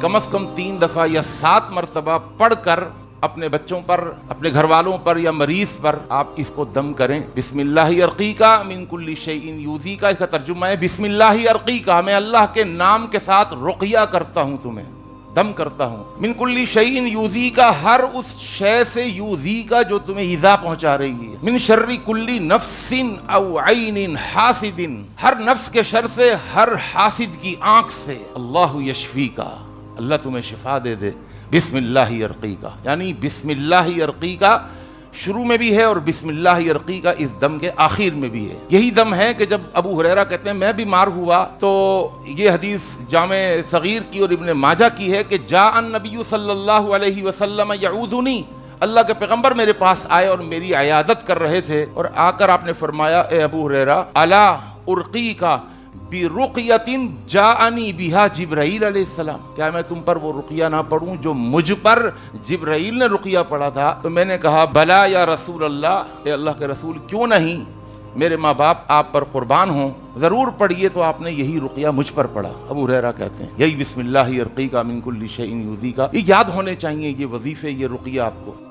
कम अज़ कम 3 दफ़ा या 7 मरतबा पढ़ कर अपने बच्चों पर, अपने घर वालों पर या मरीज पर आप इसको दम करें। बिस्मिल्लाहि अर्क़ीका मिन कुल्ली शैइन यूज़ीका, इसका तर्जुमा है बिस्मिल्लाहि अर्क़ीका, मैं अल्लाह के नाम के साथ रुक़या करता हूँ, तुम्हें दम करता हूँ। मिन कुल्ली शैइन यूज़ीका, हर उस शय से यूज़ीका जो तुम्हें ईज़ा पहुँचा रही है। मिन शर्रि कुल्ली नफ्सिन औ ऐनिन हासिदिन, हर नफ्स के शर से, हर हासिद की आँख से। अल्लाहु यशफ़ीका, अल्लाह तुम्हें शिफा दे दे। बिस्मिल्लाहि अर्क़ीका, यानी बिस्मिल्लाहि अर्क़ीका शुरू में भी है और बिस्मिल्लाहि अर्क़ीका इस दम के आखिर में भी है। यही दम है कि जब अबू हुरैरा कहते हैं मैं बीमार हुआ, तो ये हदीस जामे सगीर की और इब्न माजा की है कि जाअन नबी सल्लल्लाहु अलैहि वसल्लम यऊदुनी, अल्लाह के पैगंबर मेरे पास आए और मेरी अयादत कर रहे थे, और आकर आपने फरमाया ए अबू हुरैरा अला उर्क़ीका बिरुक़यतिन जाअनी बिहा जिब्राईल अलैहिस्सलाम, क्या मैं तुम पर वो रुक़या ना पढ़ूं जो मुझ पर जिब्राईल ने रुक़या पढ़ा था? तो मैंने कहा बला या रसूल अल्लाह, ए अल्लाह के रसूल, क्यों नहीं, मेरे माँ बाप आप पर कुर्बान हों, ज़रूर पढ़िए। तो आपने यही रुक़या मुझ पर पढ़ा। अबू हुरैरा कहते हैं यही बिस्मिल्लाहि अर्क़ीका मिन कुल्ली शैइन यूज़ीका, ये याद होने चाहिए ये वजीफ़े, ये रुक़या आपको।